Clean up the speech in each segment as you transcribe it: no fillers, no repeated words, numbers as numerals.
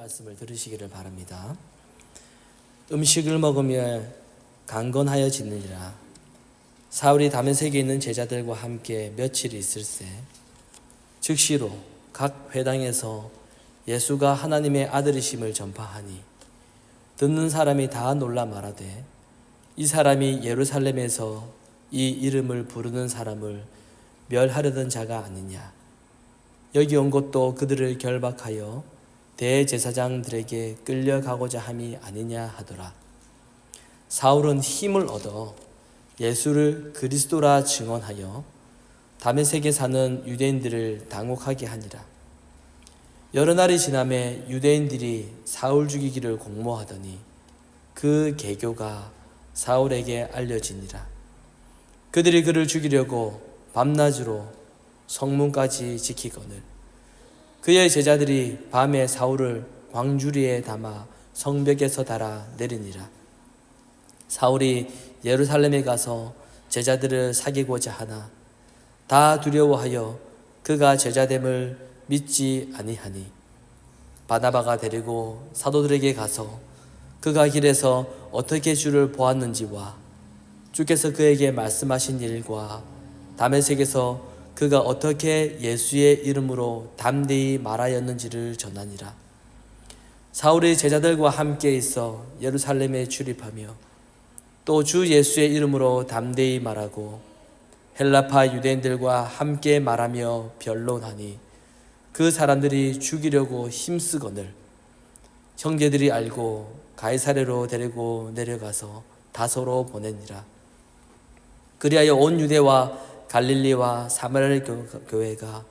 말씀을 들으시기를 바랍니다. 음식을 먹으며 강건하여지느니라. 사울이 다메섹에 있는 제자들과 함께 며칠 있을새 즉시로 각 회당에서 예수가 하나님의 아들이심을 전파하니 듣는 사람이 다 놀라 말하되 이 사람이 예루살렘에서 이 이름을 부르는 사람을 멸하려던 자가 아니냐. 여기 온 것도 그들을 결박하여 대제사장들에게 끌려가고자 함이 아니냐 하더라. 사울은 힘을 얻어 예수를 그리스도라 증언하여 다메섹에 사는 유대인들을 당혹하게 하니라. 여러 날이 지나매 유대인들이 사울 죽이기를 공모하더니 그 계교가 사울에게 알려지니라. 그들이 그를 죽이려고 밤낮으로 성문까지 지키거늘 그의 제자들이 밤에 사울을 광주리에 담아 성벽에서 달아 내리니라. 사울이 예루살렘에 가서 제자들을 사귀고자 하나 다 두려워하여 그가 제자됨을 믿지 아니하니 바나바가 데리고 사도들에게 가서 그가 길에서 어떻게 주를 보았는지와 주께서 그에게 말씀하신 일과 다메섹에서 그가 어떻게 예수의 이름으로 담대히 말하였는지를 전하니라. 사울이 제자들과 함께 있어 예루살렘에 출입하며 또 주 예수의 이름으로 담대히 말하고 헬라파 유대인들과 함께 말하며 변론하니 그 사람들이 죽이려고 힘쓰거늘 형제들이 알고 가이사랴로 데리고 내려가서 다소로 보내니라. 그리하여 온 유대와 갈릴리와 사마리아 교회가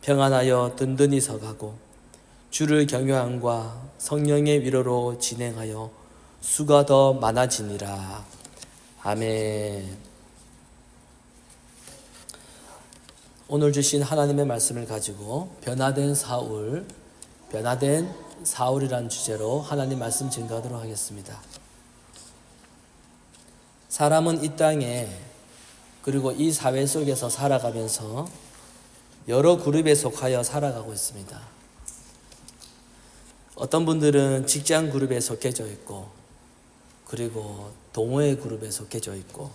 평안하여 든든히 서가고 주를 경외함과 성령의 위로로 진행하여 수가 더 많아지니라. 아멘. 오늘 주신 하나님의 말씀을 가지고 변화된 사울이라는 주제로 하나님 말씀 증거하도록 하겠습니다. 사람은 이 땅에 그리고 이 사회 속에서 살아가면서 여러 그룹에 속하여 살아가고 있습니다. 어떤 분들은 직장 그룹에 속해져 있고 그리고 동호회 그룹에 속해져 있고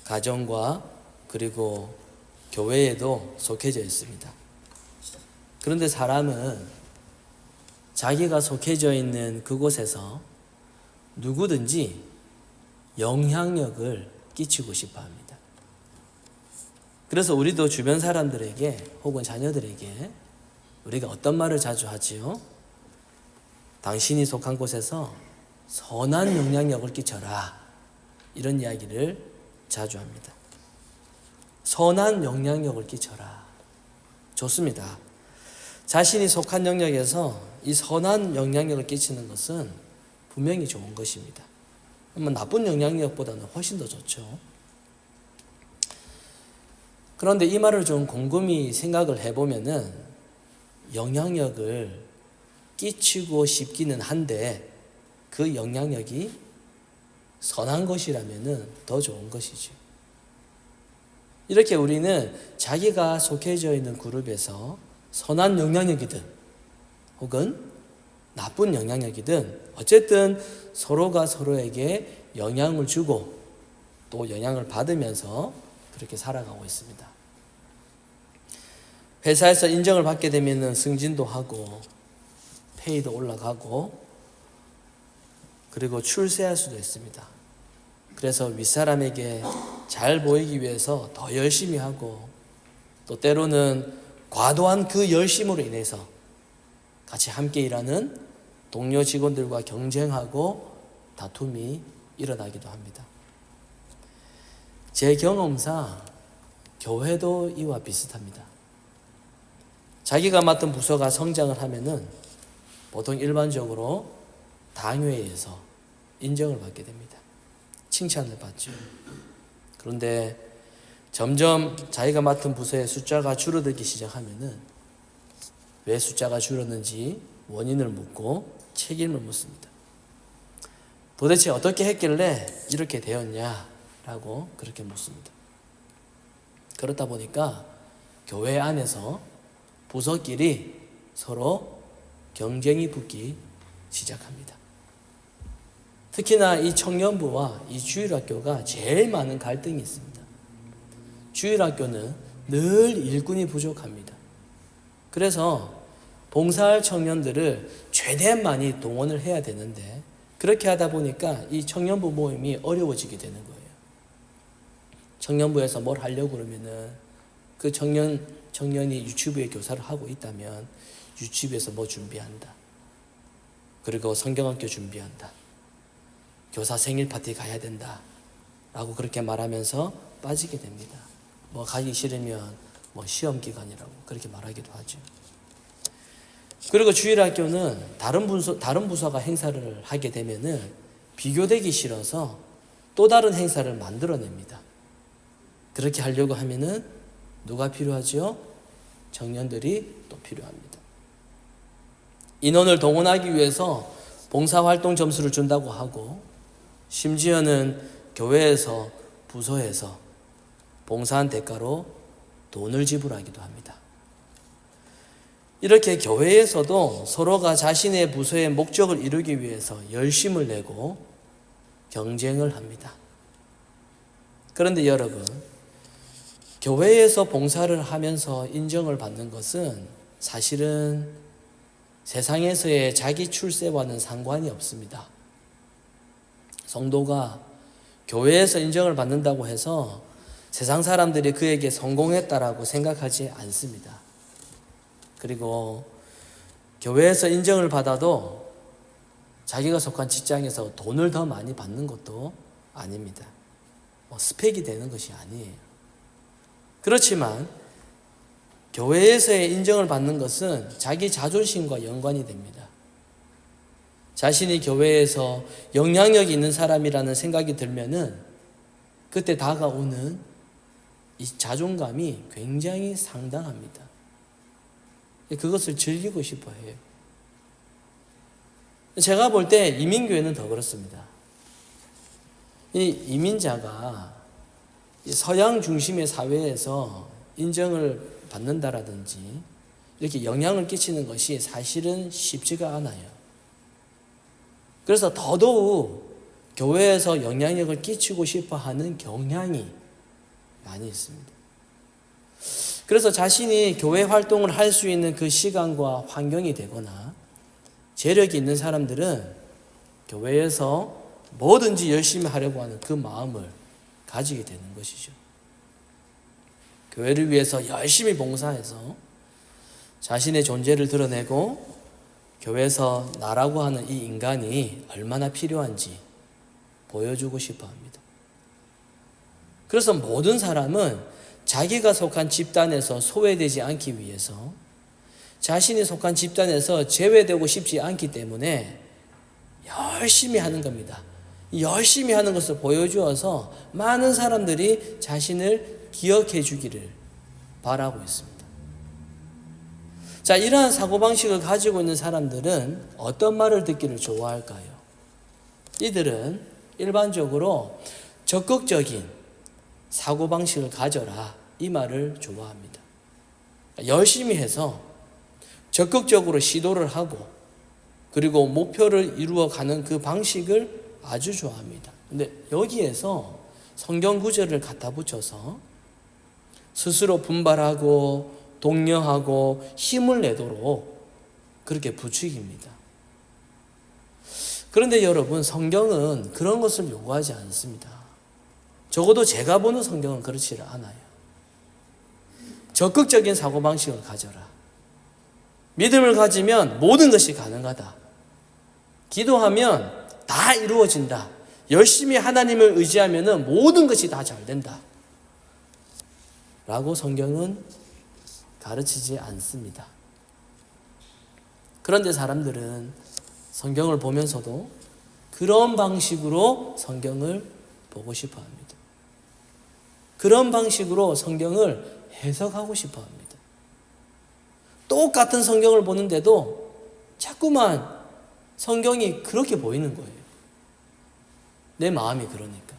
가정과 그리고 교회에도 속해져 있습니다. 그런데 사람은 자기가 속해져 있는 그곳에서 누구든지 영향력을 끼치고 싶어 합니다. 그래서 우리도 주변 사람들에게 혹은 자녀들에게 우리가 어떤 말을 자주 하지요? 당신이 속한 곳에서 선한 영향력을 끼쳐라. 이런 이야기를 자주 합니다. 선한 영향력을 끼쳐라. 좋습니다. 자신이 속한 영역에서 이 선한 영향력을 끼치는 것은 분명히 좋은 것입니다. 나쁜 영향력보다는 훨씬 더 좋죠. 그런데 이 말을 좀 곰곰이 생각을 해보면은 영향력을 끼치고 싶기는 한데 그 영향력이 선한 것이라면은 더 좋은 것이죠. 이렇게 우리는 자기가 속해져 있는 그룹에서 선한 영향력이든 혹은 나쁜 영향력이든 어쨌든 서로가 서로에게 영향을 주고 또 영향을 받으면서 그렇게 살아가고 있습니다. 회사에서 인정을 받게 되면 승진도 하고 페이도 올라가고 그리고 출세할 수도 있습니다. 그래서 윗사람에게 잘 보이기 위해서 더 열심히 하고 또 때로는 과도한 그 열심으로 인해서 같이 함께 일하는 동료 직원들과 경쟁하고 다툼이 일어나기도 합니다. 제 경험상 교회도 이와 비슷합니다. 자기가 맡은 부서가 성장을 하면은 보통 일반적으로 당회에서 인정을 받게 됩니다. 칭찬을 받죠. 그런데 점점 자기가 맡은 부서의 숫자가 줄어들기 시작하면은 왜 숫자가 줄었는지 원인을 묻고 책임을 묻습니다. 도대체 어떻게 했길래 이렇게 되었냐라고 그렇게 묻습니다. 그렇다 보니까 교회 안에서 부서끼리 서로 경쟁이 붙기 시작합니다. 특히나 이 청년부와 이 주일학교가 제일 많은 갈등이 있습니다. 주일학교는 늘 일꾼이 부족합니다. 그래서 봉사할 청년들을 최대한 많이 동원을 해야 되는데 그렇게 하다 보니까 이 청년부 모임이 어려워지게 되는 거예요. 청년부에서 뭘 하려고 그러면은 그 청년이 유치부에 교사를 하고 있다면 유치부에서 뭐 준비한다. 그리고 성경학교 준비한다. 교사 생일 파티 가야 된다. 라고 그렇게 말하면서 빠지게 됩니다. 뭐 가기 싫으면 뭐 시험 기간이라고 그렇게 말하기도 하죠. 그리고 주일학교는 다른 부서가 행사를 하게 되면은 비교되기 싫어서 또 다른 행사를 만들어냅니다. 그렇게 하려고 하면은 누가 필요하죠? 청년들이 또 필요합니다. 인원을 동원하기 위해서 봉사활동 점수를 준다고 하고 심지어는 교회에서 부서에서 봉사한 대가로 돈을 지불하기도 합니다. 이렇게 교회에서도 서로가 자신의 부서의 목적을 이루기 위해서 열심을 내고 경쟁을 합니다. 그런데 여러분, 교회에서 봉사를 하면서 인정을 받는 것은 사실은 세상에서의 자기 출세와는 상관이 없습니다. 성도가 교회에서 인정을 받는다고 해서 세상 사람들이 그에게 성공했다라고 생각하지 않습니다. 그리고 교회에서 인정을 받아도 자기가 속한 직장에서 돈을 더 많이 받는 것도 아닙니다. 스펙이 되는 것이 아니에요. 그렇지만 교회에서의 인정을 받는 것은 자기 자존심과 연관이 됩니다. 자신이 교회에서 영향력이 있는 사람이라는 생각이 들면은 그때 다가오는 이 자존감이 굉장히 상당합니다. 그것을 즐기고 싶어 해요. 제가 볼 때 이민교회는 더 그렇습니다. 이 이민자가 서양 중심의 사회에서 인정을 받는다라든지 이렇게 영향을 끼치는 것이 사실은 쉽지가 않아요. 그래서 더더욱 교회에서 영향력을 끼치고 싶어 하는 경향이 많이 있습니다. 그래서 자신이 교회 활동을 할 수 있는 그 시간과 환경이 되거나 재력이 있는 사람들은 교회에서 뭐든지 열심히 하려고 하는 그 마음을 가지게 되는 것이죠. 교회를 위해서 열심히 봉사해서 자신의 존재를 드러내고 교회에서 나라고 하는 이 인간이 얼마나 필요한지 보여주고 싶어 합니다. 그래서 모든 사람은 자기가 속한 집단에서 소외되지 않기 위해서 자신이 속한 집단에서 제외되고 싶지 않기 때문에 열심히 하는 겁니다. 열심히 하는 것을 보여주어서 많은 사람들이 자신을 기억해 주기를 바라고 있습니다. 자, 이러한 사고방식을 가지고 있는 사람들은 어떤 말을 듣기를 좋아할까요? 이들은 일반적으로 적극적인 사고방식을 가져라, 이 말을 좋아합니다. 열심히 해서 적극적으로 시도를 하고 그리고 목표를 이루어가는 그 방식을 아주 좋아합니다. 근데 여기에서 성경 구절을 갖다 붙여서 스스로 분발하고 독려하고 힘을 내도록 그렇게 부추깁니다. 그런데 여러분, 성경은 그런 것을 요구하지 않습니다. 적어도 제가 보는 성경은 그렇지 않아요. 적극적인 사고방식을 가져라. 믿음을 가지면 모든 것이 가능하다. 기도하면 다 이루어진다. 열심히 하나님을 의지하면 모든 것이 다 잘 된다. 라고 성경은 가르치지 않습니다. 그런데 사람들은 성경을 보면서도 그런 방식으로 성경을 보고 싶어 합니다. 그런 방식으로 성경을 해석하고 싶어 합니다. 똑같은 성경을 보는데도 자꾸만 성경이 그렇게 보이는 거예요. 내 마음이 그러니까.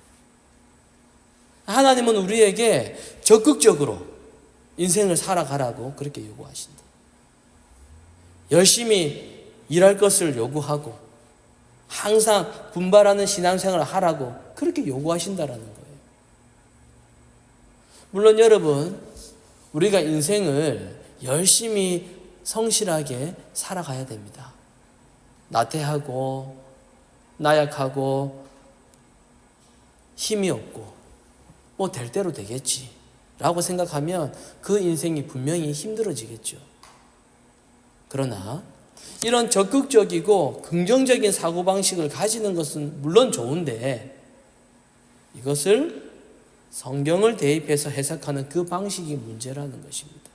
하나님은 우리에게 적극적으로 인생을 살아가라고 그렇게 요구하신다. 열심히 일할 것을 요구하고 항상 분발하는 신앙생활을 하라고 그렇게 요구하신다라는 거예요. 물론 여러분, 우리가 인생을 열심히 성실하게 살아가야 됩니다. 나태하고 나약하고 힘이 없고 뭐 될 대로 되겠지 라고 생각하면 그 인생이 분명히 힘들어지겠죠. 그러나 이런 적극적이고 긍정적인 사고방식을 가지는 것은 물론 좋은데 이것을 성경을 대입해서 해석하는 그 방식이 문제라는 것입니다.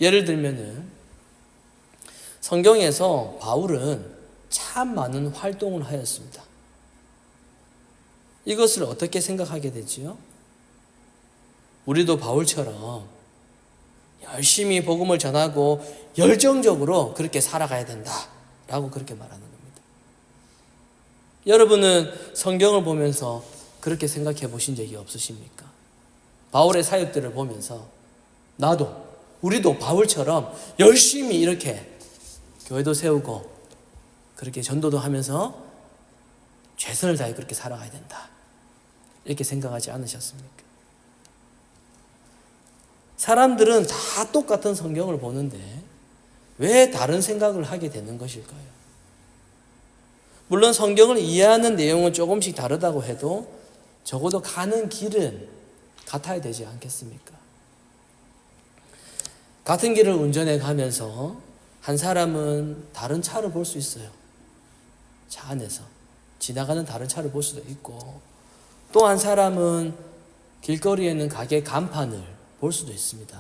예를 들면은 성경에서 바울은 참 많은 활동을 하였습니다. 이것을 어떻게 생각하게 되지요? 우리도 바울처럼 열심히 복음을 전하고 열정적으로 그렇게 살아가야 된다라고 그렇게 말하는 겁니다. 여러분은 성경을 보면서 그렇게 생각해 보신 적이 없으십니까? 바울의 사역들을 보면서 우리도 바울처럼 열심히 이렇게 교회도 세우고 그렇게 전도도 하면서 최선을 다해 그렇게 살아가야 된다. 이렇게 생각하지 않으셨습니까? 사람들은 다 똑같은 성경을 보는데 왜 다른 생각을 하게 되는 것일까요? 물론 성경을 이해하는 내용은 조금씩 다르다고 해도 적어도 가는 길은 같아야 되지 않겠습니까? 같은 길을 운전해 가면서 한 사람은 다른 차를 볼 수 있어요. 차 안에서 지나가는 다른 차를 볼 수도 있고, 또 한 사람은 길거리에 있는 가게 간판을 볼 수도 있습니다.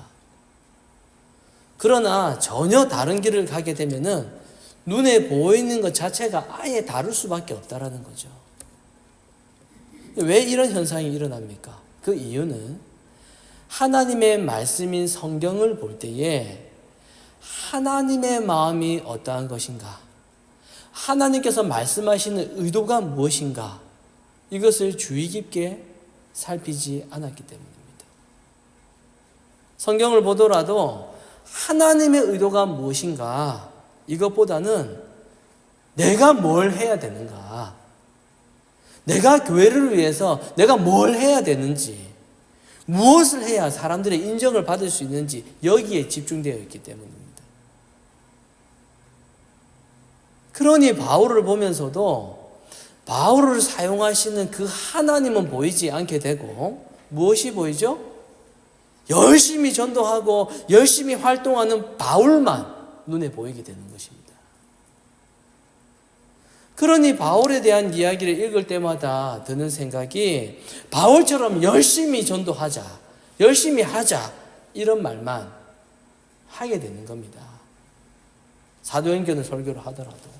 그러나 전혀 다른 길을 가게 되면은 눈에 보이는 것 자체가 아예 다를 수밖에 없다라는 거죠. 왜 이런 현상이 일어납니까? 그 이유는 하나님의 말씀인 성경을 볼 때에 하나님의 마음이 어떠한 것인가, 하나님께서 말씀하시는 의도가 무엇인가, 이것을 주의 깊게 살피지 않았기 때문입니다. 성경을 보더라도 하나님의 의도가 무엇인가, 이것보다는 내가 뭘 해야 되는가, 내가 교회를 위해서 내가 뭘 해야 되는지, 무엇을 해야 사람들의 인정을 받을 수 있는지, 여기에 집중되어 있기 때문입니다. 그러니 바울을 보면서도 바울을 사용하시는 그 하나님은 보이지 않게 되고 무엇이 보이죠? 열심히 전도하고 열심히 활동하는 바울만 눈에 보이게 되는 것입니다. 그러니 바울에 대한 이야기를 읽을 때마다 드는 생각이 바울처럼 열심히 전도하자, 열심히 하자, 이런 말만 하게 되는 겁니다. 사도행전을 설교를 하더라도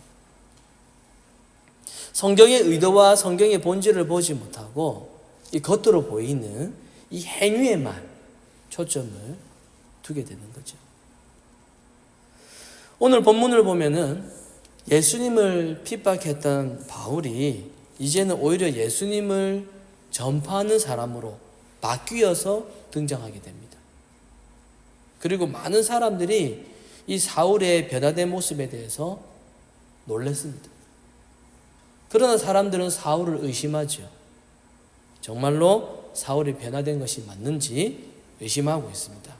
성경의 의도와 성경의 본질을 보지 못하고 이 겉으로 보이는 이 행위에만 초점을 두게 되는 거죠. 오늘 본문을 보면은 예수님을 핍박했던 바울이 이제는 오히려 예수님을 전파하는 사람으로 바뀌어서 등장하게 됩니다. 그리고 많은 사람들이 이 사울의 변화된 모습에 대해서 놀랐습니다. 그러나 사람들은 사울을 의심하죠. 정말로 사울이 변화된 것이 맞는지 의심하고 있습니다.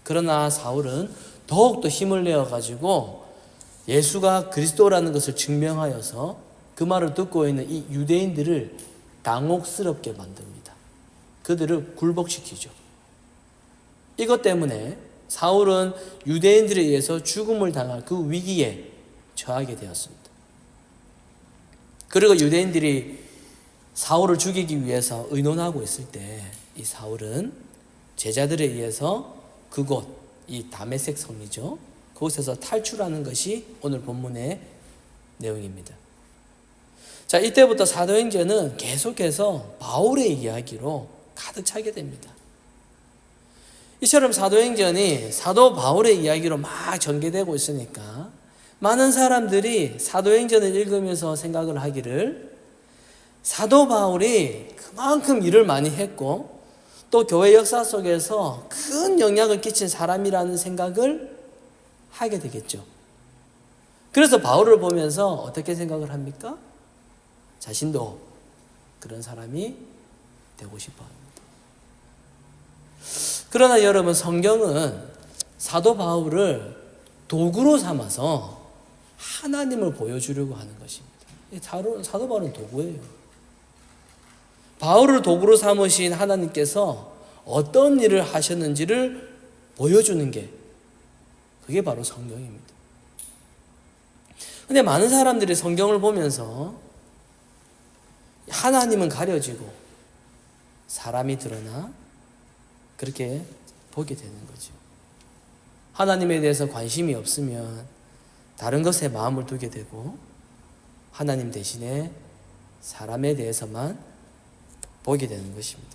그러나 사울은 더욱더 힘을 내어가지고 예수가 그리스도라는 것을 증명하여서 그 말을 듣고 있는 이 유대인들을 당혹스럽게 만듭니다. 그들을 굴복시키죠. 이것 때문에 사울은 유대인들에 의해서 죽음을 당할 그 위기에 처하게 되었습니다. 그리고 유대인들이 사울을 죽이기 위해서 의논하고 있을 때 이 사울은 제자들에 의해서 그곳, 이 다메섹 성이죠, 그곳에서 탈출하는 것이 오늘 본문의 내용입니다. 자, 이때부터 사도행전은 계속해서 바울의 이야기로 가득 차게 됩니다. 이처럼 사도행전이 사도 바울의 이야기로 막 전개되고 있으니까 많은 사람들이 사도행전을 읽으면서 생각을 하기를 사도 바울이 그만큼 일을 많이 했고 또 교회 역사 속에서 큰 영향을 끼친 사람이라는 생각을 하게 되겠죠. 그래서 바울을 보면서 어떻게 생각을 합니까? 자신도 그런 사람이 되고 싶어 합니다. 그러나 여러분, 성경은 사도 바울을 도구로 삼아서 하나님을 보여주려고 하는 것입니다. 사도 바울은 도구예요. 바울을 도구로 삼으신 하나님께서 어떤 일을 하셨는지를 보여주는 게 그게 바로 성경입니다. 근데 많은 사람들이 성경을 보면서 하나님은 가려지고 사람이 드러나 그렇게 보게 되는 거죠. 하나님에 대해서 관심이 없으면 다른 것에 마음을 두게 되고 하나님 대신에 사람에 대해서만 보게 되는 것입니다.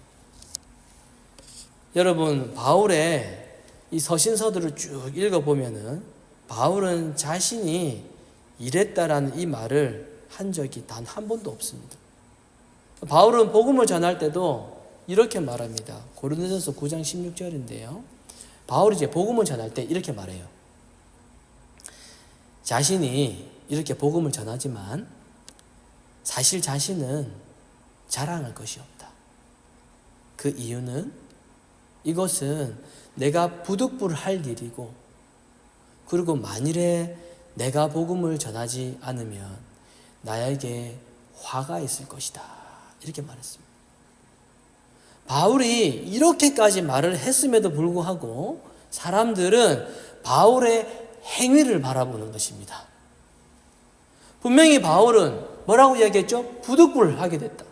여러분, 바울의 이 서신서들을 쭉 읽어보면은 바울은 자신이 이랬다라는 이 말을 한 적이 단 한 번도 없습니다. 바울은 복음을 전할 때도 이렇게 말합니다. 고린도전서 9장 16절인데요. 바울이 이제 복음을 전할 때 이렇게 말해요. 자신이 이렇게 복음을 전하지만 사실 자신은 자랑할 것이 없다. 그 이유는 이것은 내가 부득불 할 일이고, 그리고 만일에 내가 복음을 전하지 않으면 나에게 화가 있을 것이다. 이렇게 말했습니다. 바울이 이렇게까지 말을 했음에도 불구하고 사람들은 바울의 행위를 바라보는 것입니다. 분명히 바울은 뭐라고 이야기했죠? 부득불하게 됐다.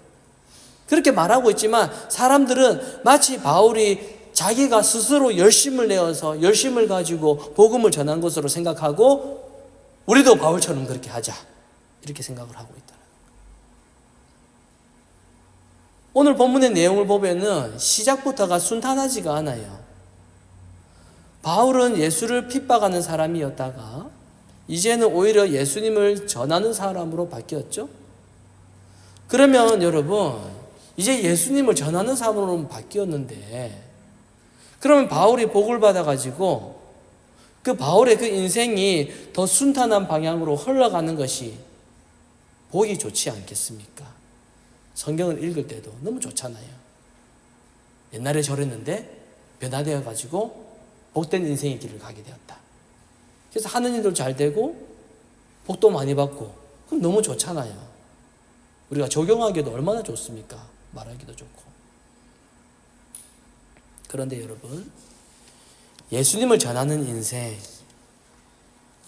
그렇게 말하고 있지만 사람들은 마치 바울이 자기가 스스로 열심을 내어서 열심을 가지고 복음을 전한 것으로 생각하고 우리도 바울처럼 그렇게 하자 이렇게 생각을 하고 있다. 오늘 본문의 내용을 보면은 시작부터가 순탄하지가 않아요. 바울은 예수를 핍박하는 사람이었다가 이제는 오히려 예수님을 전하는 사람으로 바뀌었죠. 그러면 여러분, 이제 예수님을 전하는 사람으로 바뀌었는데, 그러면 바울이 복을 받아가지고 그 바울의 그 인생이 더 순탄한 방향으로 흘러가는 것이 보기 좋지 않겠습니까? 성경을 읽을 때도 너무 좋잖아요. 옛날에 저랬는데 변화되어가지고 복된 인생의 길을 가게 되었다. 그래서 하는 일도 잘 되고 복도 많이 받고 그럼 너무 좋잖아요. 우리가 적용하기도 얼마나 좋습니까? 말하기도 좋고. 그런데 여러분, 예수님을 전하는 인생,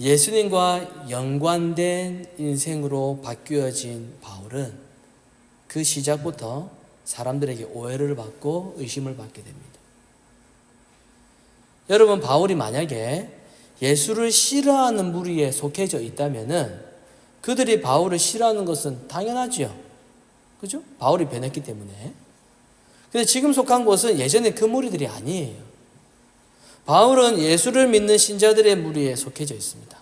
예수님과 연관된 인생으로 바뀌어진 바울은 그 시작부터 사람들에게 오해를 받고 의심을 받게 됩니다. 여러분, 바울이 만약에 예수를 싫어하는 무리에 속해져 있다면은 그들이 바울을 싫어하는 것은 당연하지요. 그죠? 바울이 변했기 때문에. 근데 지금 속한 곳은 예전에 그 무리들이 아니에요. 바울은 예수를 믿는 신자들의 무리에 속해져 있습니다.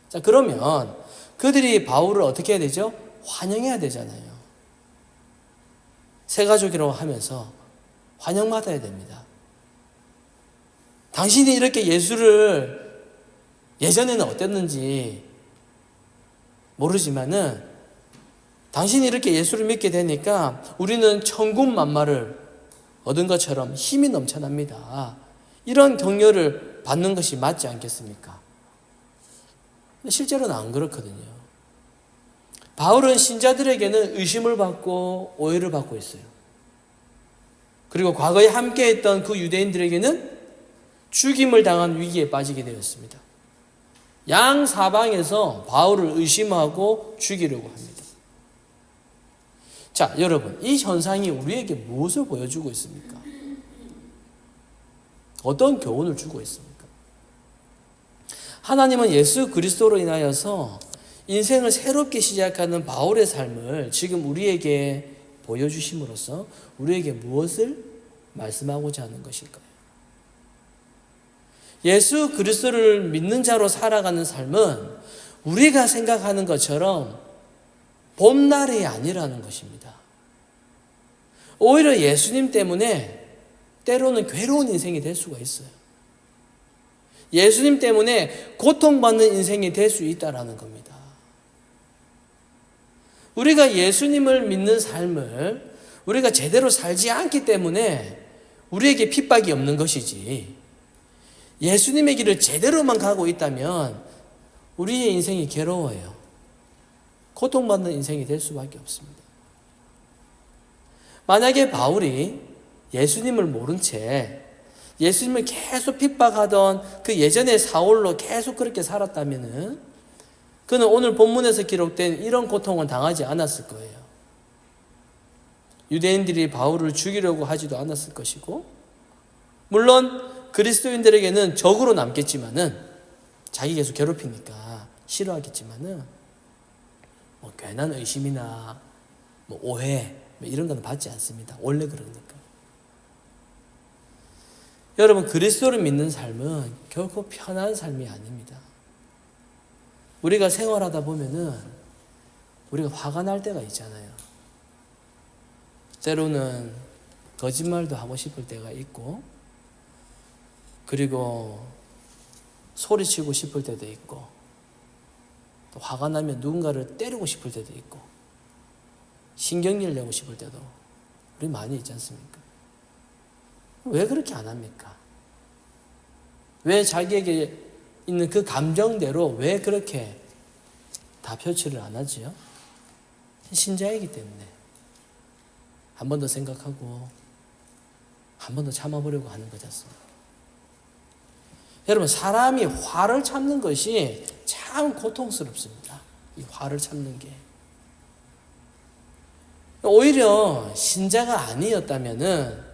자, 그러면 그들이 바울을 어떻게 해야 되죠? 환영해야 되잖아요. 새가족이라고 하면서 환영받아야 됩니다. 당신이 이렇게 예수를 예전에는 어땠는지 모르지만은 당신이 이렇게 예수를 믿게 되니까 우리는 천군만마를 얻은 것처럼 힘이 넘쳐납니다. 이런 격려를 받는 것이 맞지 않겠습니까? 실제로는 안 그렇거든요. 바울은 신자들에게는 의심을 받고 오해를 받고 있어요. 그리고 과거에 함께했던 그 유대인들에게는 죽임을 당한 위기에 빠지게 되었습니다. 양 사방에서 바울을 의심하고 죽이려고 합니다. 자, 여러분, 이 현상이 우리에게 무엇을 보여주고 있습니까? 어떤 교훈을 주고 있습니까? 하나님은 예수 그리스도로 인하여서 인생을 새롭게 시작하는 바울의 삶을 지금 우리에게 보여주심으로써 우리에게 무엇을 말씀하고자 하는 것일까요? 예수 그리스도를 믿는 자로 살아가는 삶은 우리가 생각하는 것처럼 봄날이 아니라는 것입니다. 오히려 예수님 때문에 때로는 괴로운 인생이 될 수가 있어요. 예수님 때문에 고통받는 인생이 될 수 있다라는 겁니다. 우리가 예수님을 믿는 삶을 우리가 제대로 살지 않기 때문에 우리에게 핍박이 없는 것이지, 예수님의 길을 제대로만 가고 있다면 우리의 인생이 괴로워요. 고통받는 인생이 될 수밖에 없습니다. 만약에 바울이 예수님을 모른 채 예수님을 계속 핍박하던 그 예전의 사울로 계속 그렇게 살았다면은 그는 오늘 본문에서 기록된 이런 고통을 당하지 않았을 거예요. 유대인들이 바울을 죽이려고 하지도 않았을 것이고, 물론 그리스도인들에게는 적으로 남겠지만은, 자기 계속 괴롭히니까 싫어하겠지만은 뭐 괜한 의심이나 뭐 오해 이런 건 받지 않습니다. 원래 그러니까. 여러분, 그리스도를 믿는 삶은 결코 편한 삶이 아닙니다. 우리가 생활하다 보면은 우리가 화가 날 때가 있잖아요. 때로는 거짓말도 하고 싶을 때가 있고, 그리고 소리치고 싶을 때도 있고, 또 화가 나면 누군가를 때리고 싶을 때도 있고, 신경질 내고 싶을 때도 우리 많이 있지 않습니까? 왜 그렇게 안 합니까? 왜 자기에게 있는 그 감정대로 왜 그렇게 다 표출을 안 하지요? 신자이기 때문에 한 번 더 생각하고 한 번 더 참아보려고 하는 거지 않습니까? 여러분, 사람이 화를 참는 것이 참 고통스럽습니다. 이 화를 참는 게. 오히려 신자가 아니었다면은,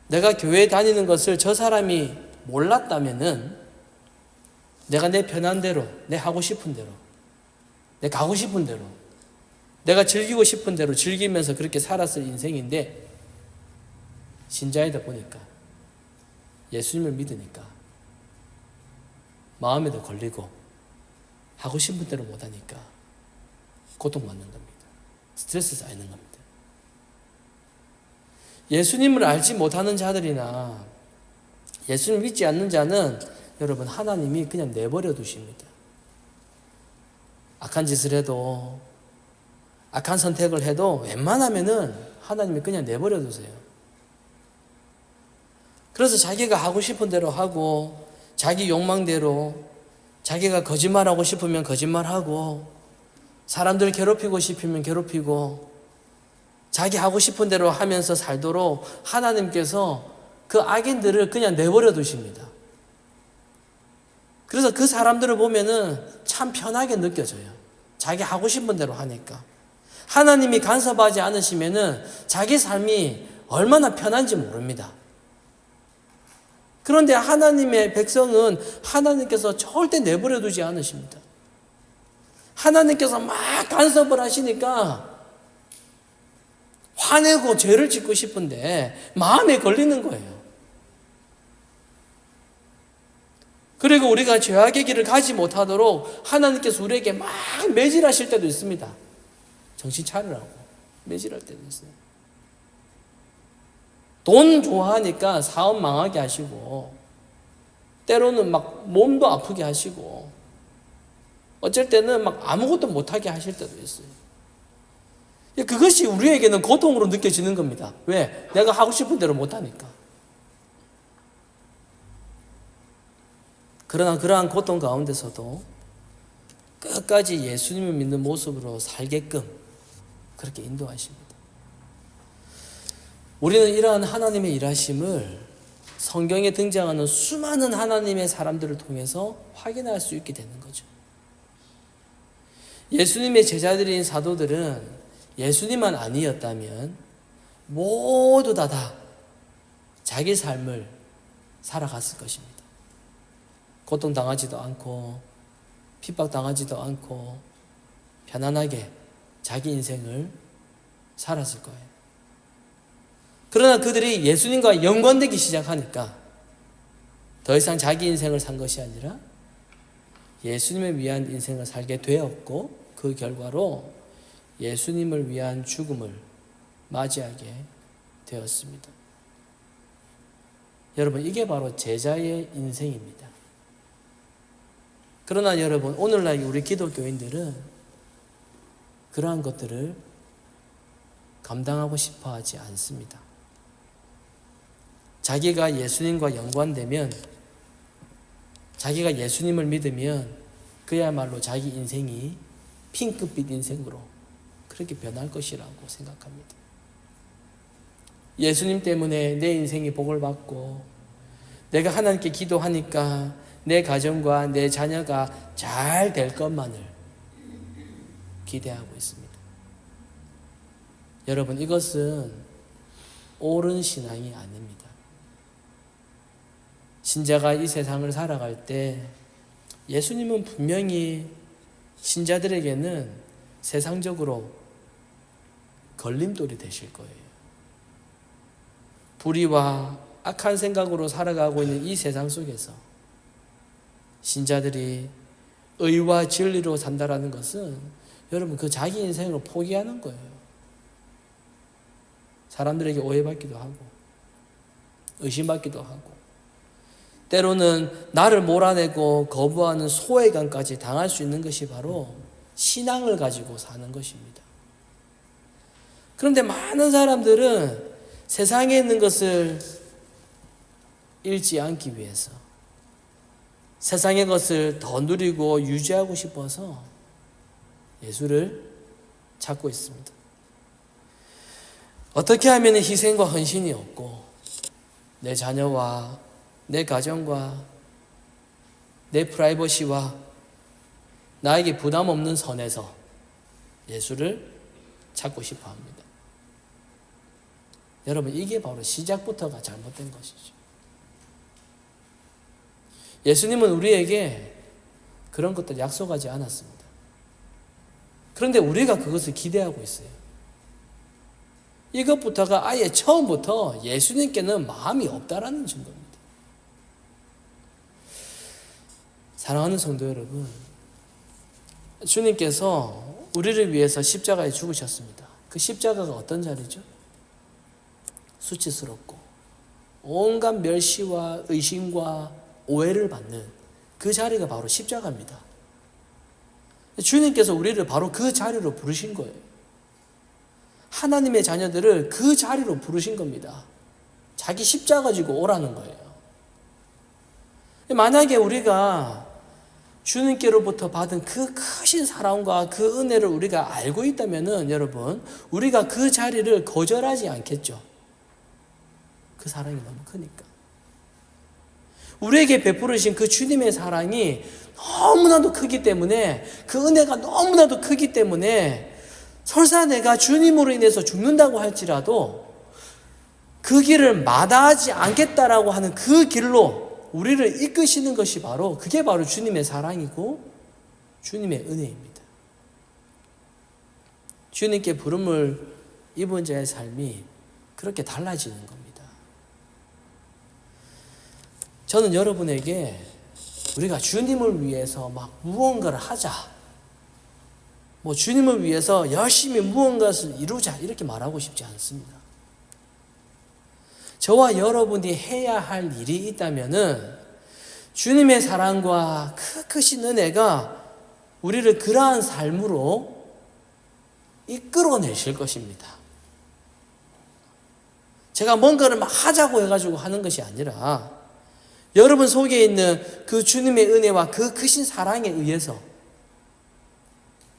내가 교회에 다니는 것을 저 사람이 몰랐다면은 내가 내 편한 대로, 내 하고 싶은 대로, 내 가고 싶은 대로, 내가 즐기고 싶은 대로 즐기면서 그렇게 살았을 인생인데, 신자이다 보니까, 예수님을 믿으니까 마음에도 걸리고 하고 싶은 대로 못하니까 고통받는 겁니다. 스트레스 쌓이는 겁니다. 예수님을 알지 못하는 자들이나 예수님을 믿지 않는 자는 여러분, 하나님이 그냥 내버려 두십니다. 악한 짓을 해도, 악한 선택을 해도 웬만하면은 하나님이 그냥 내버려 두세요. 그래서 자기가 하고 싶은 대로 하고, 자기 욕망대로, 자기가 거짓말하고 싶으면 거짓말하고, 사람들 괴롭히고 싶으면 괴롭히고, 자기 하고 싶은 대로 하면서 살도록 하나님께서 그 악인들을 그냥 내버려 두십니다. 그래서 그 사람들을 보면은 참 편하게 느껴져요. 자기 하고 싶은 대로 하니까. 하나님이 간섭하지 않으시면은 자기 삶이 얼마나 편한지 모릅니다. 그런데 하나님의 백성은 하나님께서 절대 내버려 두지 않으십니다. 하나님께서 막 간섭을 하시니까 화내고 죄를 짓고 싶은데 마음에 걸리는 거예요. 그리고 우리가 죄악의 길을 가지 못하도록 하나님께서 우리에게 막 매질하실 때도 있습니다. 정신 차리라고 매질할 때도 있어요. 돈 좋아하니까 사업 망하게 하시고, 때로는 막 몸도 아프게 하시고, 어쩔 때는 막 아무것도 못하게 하실 때도 있어요. 그것이 우리에게는 고통으로 느껴지는 겁니다. 왜? 내가 하고 싶은 대로 못하니까. 그러나 그러한 고통 가운데서도 끝까지 예수님을 믿는 모습으로 살게끔 그렇게 인도하십니다. 우리는 이러한 하나님의 일하심을 성경에 등장하는 수많은 하나님의 사람들을 통해서 확인할 수 있게 되는 거죠. 예수님의 제자들인 사도들은 예수님만 아니었다면 모두 다 자기 삶을 살아갔을 것입니다. 고통당하지도 않고 핍박당하지도 않고 편안하게 자기 인생을 살았을 거예요. 그러나 그들이 예수님과 연관되기 시작하니까 더 이상 자기 인생을 산 것이 아니라 예수님을 위한 인생을 살게 되었고, 그 결과로 예수님을 위한 죽음을 맞이하게 되었습니다. 여러분, 이게 바로 제자의 인생입니다. 그러나 여러분, 오늘날 우리 기독교인들은 그러한 것들을 감당하고 싶어 하지 않습니다. 자기가 예수님과 연관되면, 자기가 예수님을 믿으면 그야말로 자기 인생이 핑크빛 인생으로 그렇게 변할 것이라고 생각합니다. 예수님 때문에 내 인생이 복을 받고 내가 하나님께 기도하니까 내 가정과 내 자녀가 잘 될 것만을 기대하고 있습니다. 여러분, 이것은 옳은 신앙이 아닙니다. 신자가 이 세상을 살아갈 때 예수님은 분명히 신자들에게는 세상적으로 걸림돌이 되실 거예요. 불의와 악한 생각으로 살아가고 있는 이 세상 속에서 신자들이 의와 진리로 산다라는 것은 여러분, 그 자기 인생을 포기하는 거예요. 사람들에게 오해받기도 하고 의심받기도 하고 때로는 나를 몰아내고 거부하는 소외감까지 당할 수 있는 것이 바로 신앙을 가지고 사는 것입니다. 그런데 많은 사람들은 세상에 있는 것을 잃지 않기 위해서 세상의 것을 더 누리고 유지하고 싶어서 예수를 찾고 있습니다. 어떻게 하면 희생과 헌신이 없고 내 자녀와 내 가정과 내 프라이버시와 나에게 부담 없는 선에서 예수를 찾고 싶어 합니다. 여러분, 이게 바로 시작부터가 잘못된 것이죠. 예수님은 우리에게 그런 것들 약속하지 않았습니다. 그런데 우리가 그것을 기대하고 있어요. 이것부터가 아예 처음부터 예수님께는 마음이 없다라는 증거입니다. 사랑하는 성도 여러분, 주님께서 우리를 위해서 십자가에 죽으셨습니다. 그 십자가가 어떤 자리죠? 수치스럽고 온갖 멸시와 의심과 오해를 받는 그 자리가 바로 십자가입니다. 주님께서 우리를 바로 그 자리로 부르신 거예요. 하나님의 자녀들을 그 자리로 부르신 겁니다. 자기 십자가 지고 오라는 거예요. 만약에 우리가 주님께로부터 받은 그 크신 사랑과 그 은혜를 우리가 알고 있다면은 여러분, 우리가 그 자리를 거절하지 않겠죠. 그 사랑이 너무 크니까. 우리에게 베푸르신 그 주님의 사랑이 너무나도 크기 때문에, 그 은혜가 너무나도 크기 때문에 설사 내가 주님으로 인해서 죽는다고 할지라도 그 길을 마다하지 않겠다라고 하는 그 길로 우리를 이끄시는 것이 바로, 그게 바로 주님의 사랑이고 주님의 은혜입니다. 주님께 부름을 입은 자의 삶이 그렇게 달라지는 겁니다. 저는 여러분에게 우리가 주님을 위해서 막 무언가를 하자, 주님을 위해서 열심히 무언가를 이루자, 이렇게 말하고 싶지 않습니다. 저와 여러분이 해야 할 일이 있다면은 주님의 사랑과 그 크신 은혜가 우리를 그러한 삶으로 이끌어내실 것입니다. 제가 뭔가를 막 하자고 해가지고 하는 것이 아니라 여러분 속에 있는 그 주님의 은혜와 그 크신 사랑에 의해서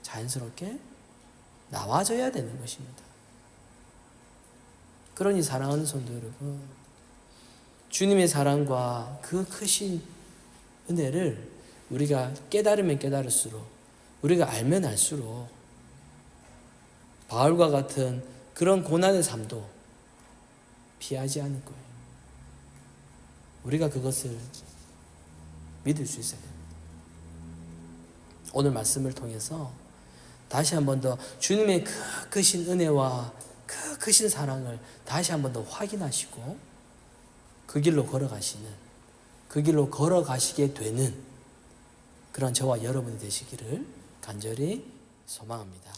자연스럽게 나와져야 되는 것입니다. 그러니 사랑하는 성도 여러분, 주님의 사랑과 그 크신 은혜를 우리가 깨달으면 깨달을수록, 우리가 알면 알수록 바울과 같은 그런 고난의 삶도 피하지 않을 거예요. 우리가 그것을 믿을 수 있어야 됩니다. 오늘 말씀을 통해서 다시 한 번 더 주님의 그 크신 은혜와 그 크신 사랑을 다시 한 번 더 확인하시고 그 길로 걸어가시는, 그 길로 걸어가시게 되는 그런 저와 여러분이 되시기를 간절히 소망합니다.